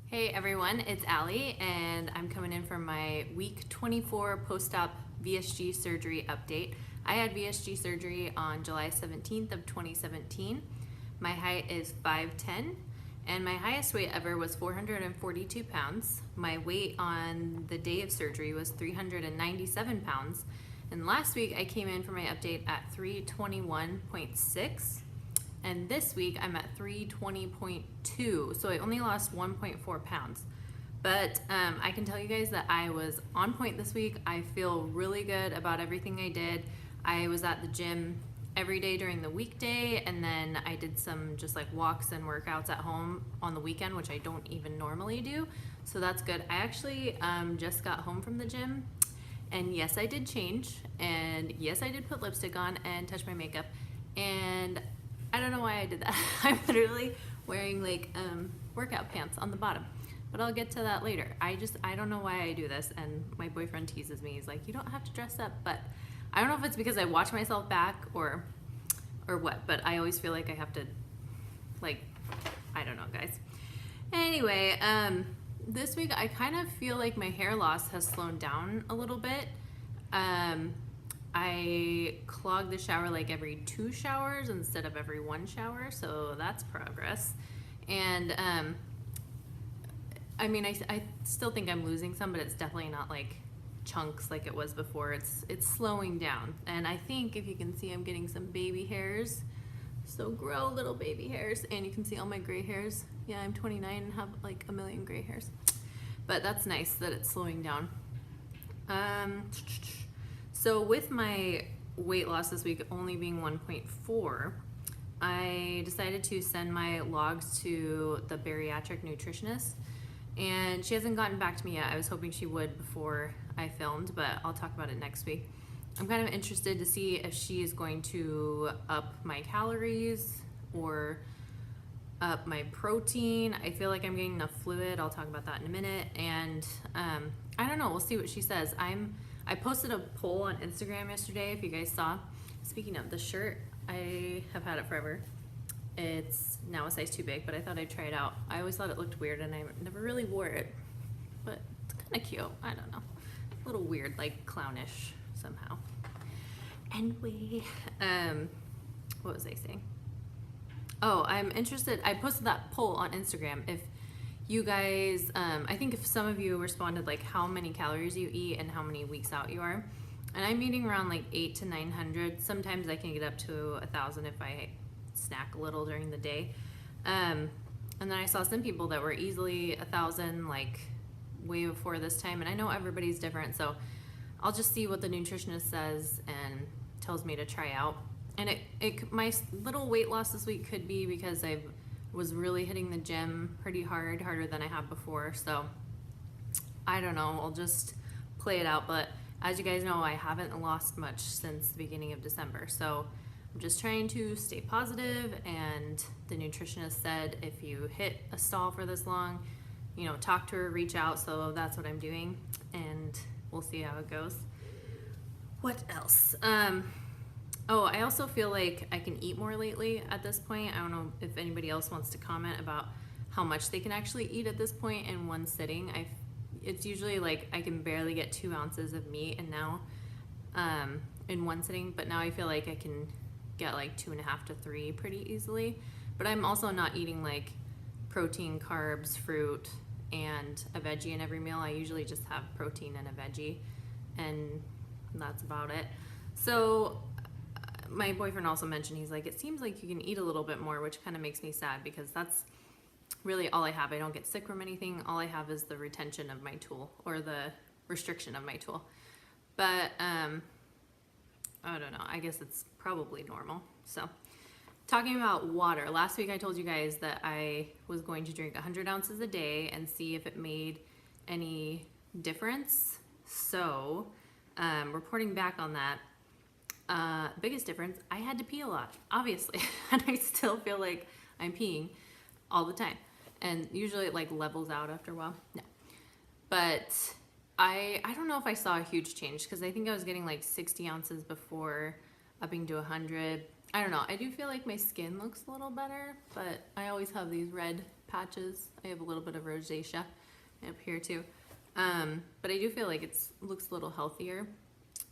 Hey everyone, it's Allie, and I'm coming in for my week 24 post-op VSG surgery update. I had VSG surgery on July 17th of 2017. My height is 5'10", and my highest weight ever was 442 pounds. My weight on the day of surgery was 397 pounds. And last week I came in for my update at 321.6. And this week I'm at 320.2, so I only lost 1.4 pounds. But I can tell you guys that I was on point this week. I feel really good about everything I did. I was at the gym every day during the weekday, and then I did some just like walks and workouts at home on the weekend, which I don't even normally do. So that's good. I actually just got home from the gym, and yes, I did change, and yes, I did put lipstick on and touch my makeup, and I don't know why I did that. I'm literally wearing like workout pants on the bottom, but I'll get to that later. I don't know why I do this, and my boyfriend teases me. He's like, you don't have to dress up, but I don't know if it's because I watch myself back or what, but I always feel like I have to, like, I don't know, guys. Anyway, this week I kind of feel like my hair loss has slowed down a little bit. I clog the shower like every 2 showers instead of every 1 shower, so that's progress. And I mean, I still think I'm losing some, but it's definitely not like chunks like it was before. It's slowing down, and I think if you can see, I'm getting some baby hairs. So grow little baby hairs, and you can see all my gray hairs. Yeah, I'm 29 and have like a million gray hairs, but that's nice that it's slowing down. So with my weight loss this week only being 1.4, I decided to send my logs to the bariatric nutritionist, and she hasn't gotten back to me yet. I was hoping she would before I filmed, but I'll talk about it next week. I'm kind of interested to see if she is going to up my calories or up my protein. I feel like I'm getting enough fluid. I'll talk about that in a minute. And I don't know, we'll see what she says. I posted a poll on Instagram yesterday, if you guys saw. Speaking of the shirt, I have had it forever. It's now a size too big, but I thought I'd try it out. I always thought it looked weird, and I never really wore it, but it's kind of cute. I don't know, a little weird, like clownish somehow. Anyway, what was I saying? Oh, I'm interested. I posted that poll on Instagram. If you guys, I think if some of you responded like how many calories you eat and how many weeks out you are. And I'm eating around like 800 to 900. Sometimes I can get up to 1,000 if I snack a little during the day. And then I saw some people that were easily 1,000 like way before this time. And I know everybody's different, so I'll just see what the nutritionist says and tells me to try out. And my little weight loss this week could be because I was really hitting the gym pretty hard, harder than I have before. So I don't know, I'll just play it out. But as you guys know, I haven't lost much since the beginning of December. So I'm just trying to stay positive, and the nutritionist said if you hit a stall for this long, you know, talk to her, reach out. So that's what I'm doing, and we'll see how it goes. What else? Oh, I also feel like I can eat more lately at this point. I don't know if anybody else wants to comment about how much they can actually eat at this point in one sitting. It's usually like I can barely get 2 ounces of meat, and now in one sitting, but now I feel like I can get like 2.5 to 3 pretty easily. But I'm also not eating like protein, carbs, fruit, and a veggie in every meal. I usually just have protein and a veggie, and that's about it. So my boyfriend also mentioned, he's like, it seems like you can eat a little bit more, which kind of makes me sad because that's really all I have. I don't get sick from anything. All I have is the retention of my tool, or the restriction of my tool. But I don't know, I guess it's probably normal. So talking about water, last week I told you guys that I was going to drink 100 ounces a day and see if it made any difference. So reporting back on that, biggest difference, I had to pee a lot, obviously, and I still feel like I'm peeing all the time, and usually it like levels out after a while. No, but I don't know if I saw a huge change, because I think I was getting like 60 ounces before upping to 100, I don't know. I do feel like my skin looks a little better, but I always have these red patches. I have a little bit of rosacea up here too. But I do feel like it looks a little healthier.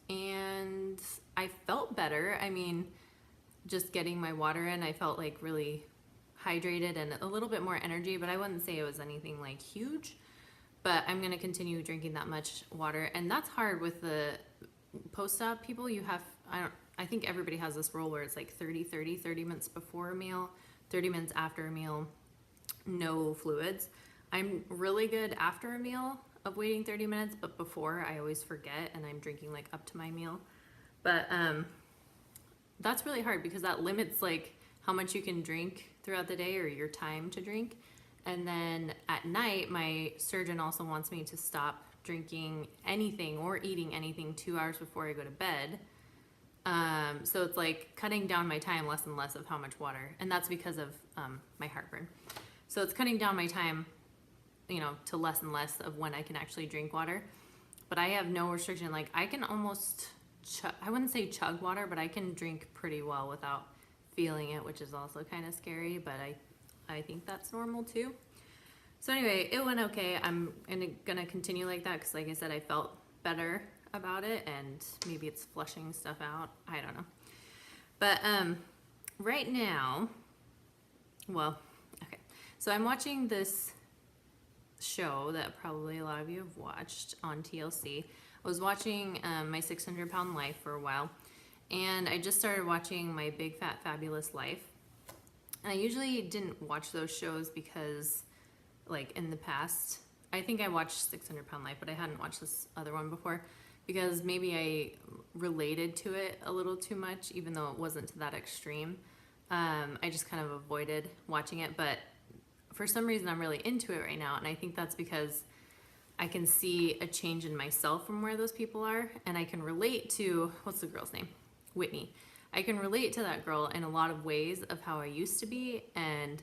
And I felt better. I mean, just getting my water in, I felt like really hydrated and a little bit more energy, but I wouldn't say it was anything like huge. But I'm gonna continue drinking that much water, and that's hard with the post-op people. I think everybody has this rule where it's like 30 minutes before a meal, 30 minutes after a meal, no fluids. I'm really good after a meal of waiting 30 minutes, but before I always forget and I'm drinking like up to my meal. But that's really hard because that limits like how much you can drink throughout the day or your time to drink. And then at night, my surgeon also wants me to stop drinking anything or eating anything 2 hours before I go to bed. So it's like cutting down my time less and less of how much water, and that's because of my heartburn. So it's cutting down my time, to less and less of when I can actually drink water. But I have no restriction. Like I can almost, I wouldn't say chug water, but I can drink pretty well without feeling it, which is also kind of scary, but I think that's normal too. So anyway, it went okay. I'm gonna continue like that because like I said, I felt better about it, and maybe it's flushing stuff out. I don't know. But right now, well, okay. So I'm watching this show that probably a lot of you have watched on TLC. I was watching My 600 Pound Life for a while, and I just started watching My Big Fat Fabulous Life. And I usually didn't watch those shows because, like, in the past, I think I watched 600 Pound Life, but I hadn't watched this other one before because maybe I related to it a little too much, even though it wasn't to that extreme. I just kind of avoided watching it, but for some reason I'm really into it right now, and I think that's because I can see a change in myself from where those people are, and I can relate to, what's the girl's name? Whitney. I can relate to that girl in a lot of ways of how I used to be, and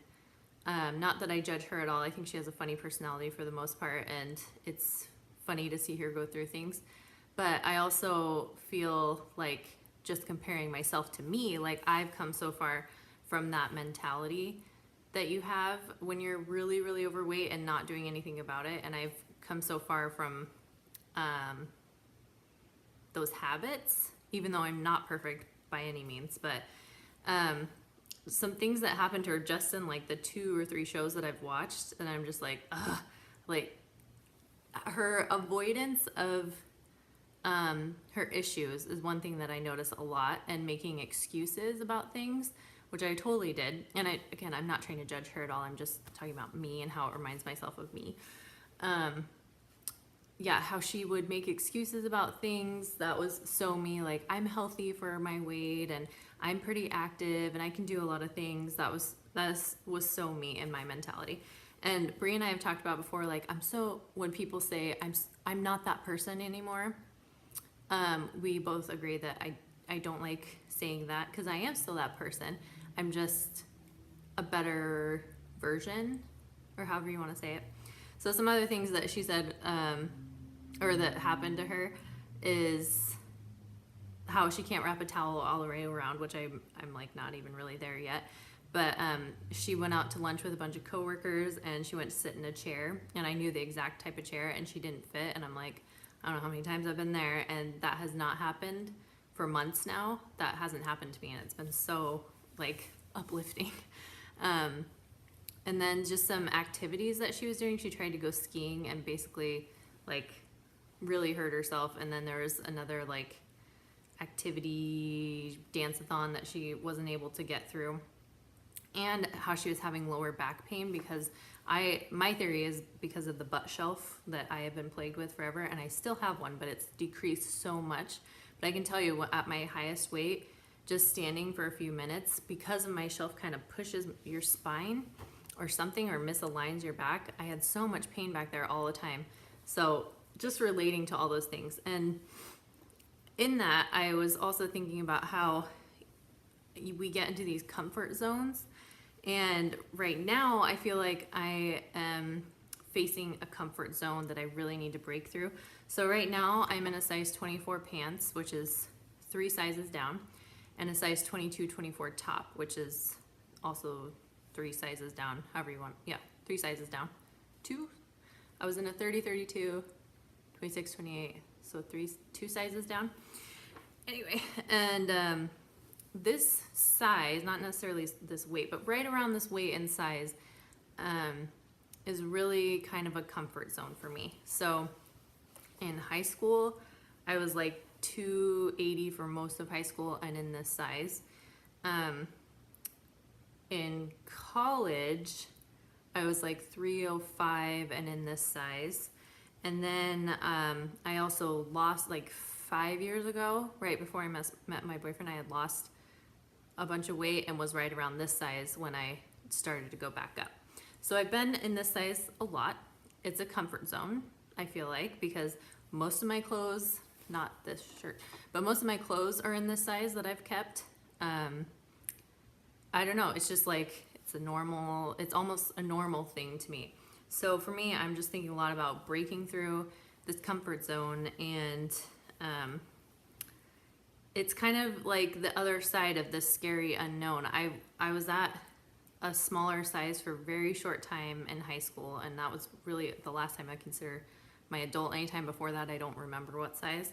not that I judge her at all. I think she has a funny personality for the most part, and it's funny to see her go through things. But I also feel like, just comparing myself to me, like I've come so far from that mentality that you have when you're really, really overweight and not doing anything about it. And I've come so far from those habits, even though I'm not perfect by any means. But some things that happened to her just in like the 2 or 3 shows that I've watched, and I'm just like, ugh, like her avoidance of her issues is one thing that I notice a lot, and making excuses about things, which I totally did. And I'm not trying to judge her at all. I'm just talking about me and how it reminds myself of me. How she would make excuses about things. That was so me. Like, I'm healthy for my weight, and I'm pretty active, and I can do a lot of things. That was so me and my mentality. And Brie and I have talked about before, like, when people say I'm not that person anymore, we both agree that I don't like saying that, because I am still that person. I'm just a better version, or however you want to say it. So some other things that she said, or that happened to her, is how she can't wrap a towel all the way around, which I'm like not even really there yet. But she went out to lunch with a bunch of coworkers, and she went to sit in a chair, and I knew the exact type of chair, and she didn't fit. And I'm like, I don't know how many times I've been there, and that has not happened for months now. That hasn't happened to me, and it's been so like uplifting. And then just some activities that she was doing. She tried to go skiing and basically like really hurt herself. And then there was another like activity dance-a-thon that she wasn't able to get through, and how she was having lower back pain because my theory is because of the butt shelf that I have been plagued with forever, and I still have one, but it's decreased so much. But I can tell you, at my highest weight, just standing for a few minutes, because of my shelf kind of pushes your spine or something, or misaligns your back, I had so much pain back there all the time. So just relating to all those things. And in that, I was also thinking about how we get into these comfort zones. And right now, I feel like I am facing a comfort zone that I really need to break through. So right now, I'm in a size 24 pants, which is 3 sizes down. and a size 22, 24 top, which is also 3 sizes down, however you want. Yeah, 3 sizes down. 2. I was in a 30, 32, 26, 28, so 2 sizes down. Anyway, and this size, not necessarily this weight, but right around this weight and size, is really kind of a comfort zone for me. So in high school, I was like 280 for most of high school and in this size. In college, I was like 305 and in this size. And then I also lost like 5 years ago, right before I met my boyfriend, I had lost a bunch of weight and was right around this size when I started to go back up. So I've been in this size a lot. It's a comfort zone, I feel like, because most of my clothes, not this shirt, but most of my clothes are in this size that I've kept. I don't know, it's just like, it's almost a normal thing to me. So for me, I'm just thinking a lot about breaking through this comfort zone, and it's kind of like the other side of this scary unknown. I was at a smaller size for a very short time in high school, and that was really the last time I consider my adult. Anytime before that, I don't remember what size.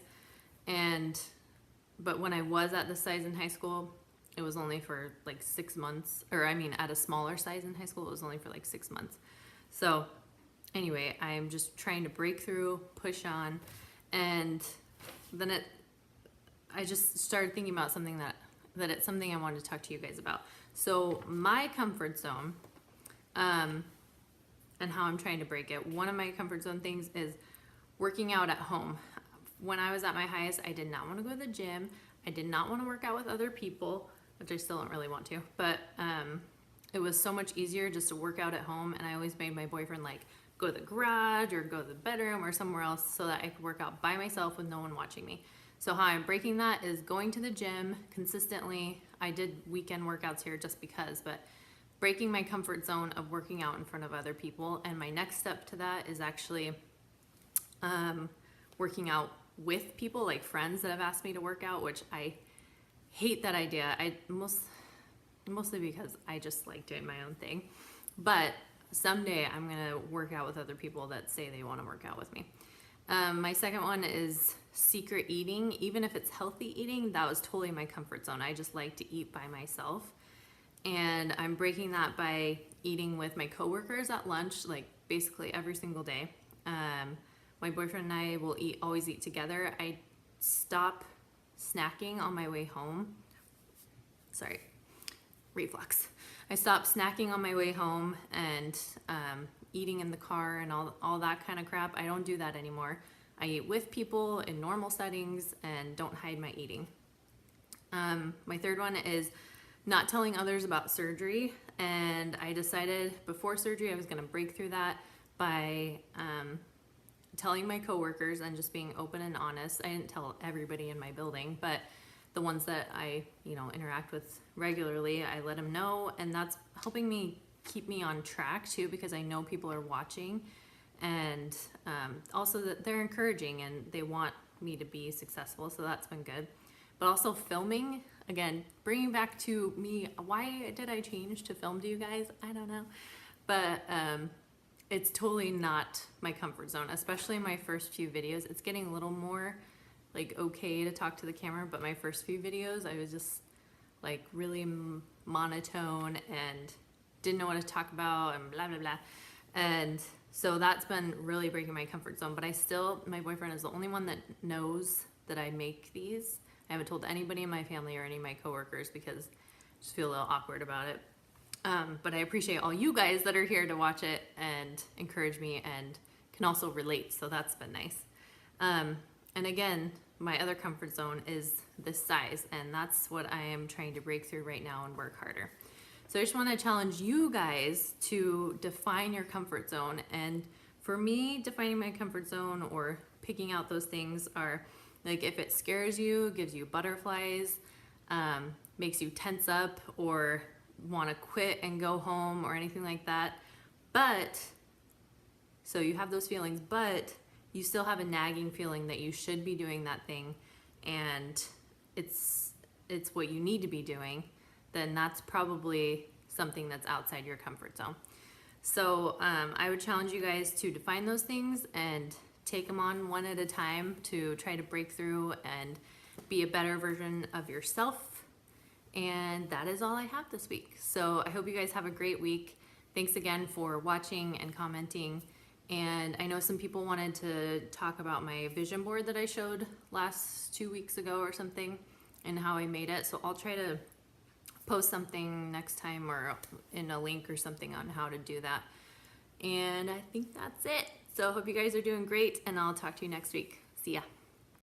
But when I was at this size in high school, it was only for like 6 months, or I mean at a smaller size in high school, it was only for like 6 months. So anyway, I'm just trying to break through, push on, and then I just started thinking about something that it's something I wanted to talk to you guys about. So my comfort zone, and how I'm trying to break it. One of my comfort zone things is working out at home. When I was at my highest, I did not want to go to the gym. I did not want to work out with other people, which I still don't really want to, but it was so much easier just to work out at home. And I always made my boyfriend like go to the garage or go to the bedroom or somewhere else so that I could work out by myself with no one watching me. So how I'm breaking that is going to the gym consistently. I did weekend workouts here just because, but breaking my comfort zone of working out in front of other people. And my next step to that is actually working out with people, like friends that have asked me to work out, which I hate that idea. Mostly because I just like doing my own thing. But someday I'm gonna work out with other people that say they wanna work out with me. My second one is secret eating. Even if it's healthy eating, that was totally my comfort zone. I just like to eat by myself. And I'm breaking that by eating with my coworkers at lunch, like basically every single day. My boyfriend and I will always eat together. I stop snacking on my way home. Sorry, reflux. I stopped snacking on my way home and eating in the car and all that kind of crap. I don't do that anymore. I eat with people in normal settings and don't hide my eating. My third one is not telling others about surgery. And I decided before surgery I was gonna break through that by telling my coworkers and just being open and honest. I didn't tell everybody in my building, but the ones that I, interact with regularly, I let them know, and that's helping me keep me on track too, because I know people are watching, and also that they're encouraging and they want me to be successful, so that's been good. But also filming, again, bringing back to me, why did I change to film to you guys? I don't know, but it's totally not my comfort zone, especially my first few videos. It's getting a little more like okay to talk to the camera, but my first few videos I was just like really monotone and didn't know what to talk about and blah blah blah, and so that's been really breaking my comfort zone. But my boyfriend is the only one that knows that I make these. I haven't told anybody in my family or any of my coworkers because I just feel a little awkward about it. But I appreciate all you guys that are here to watch it and encourage me and can also relate, so that's been nice. And again, my other comfort zone is this size, and that's what I am trying to break through right now and work harder. So I just want to challenge you guys to define your comfort zone. And for me, defining my comfort zone or picking out those things are like if it scares you, gives you butterflies, makes you tense up or want to quit and go home or anything like that. But, so you have those feelings, but you still have a nagging feeling that you should be doing that thing, and it's what you need to be doing, then that's probably something that's outside your comfort zone. So I would challenge you guys to define those things and take them on one at a time to try to break through and be a better version of yourself. And that is all I have this week. So I hope you guys have a great week. Thanks again for watching and commenting. And I know some people wanted to talk about my vision board that I showed last 2 weeks ago or something and how I made it. So I'll try to post something next time or in a link or something on how to do that. And I think that's it. So I hope you guys are doing great, and I'll talk to you next week. See ya.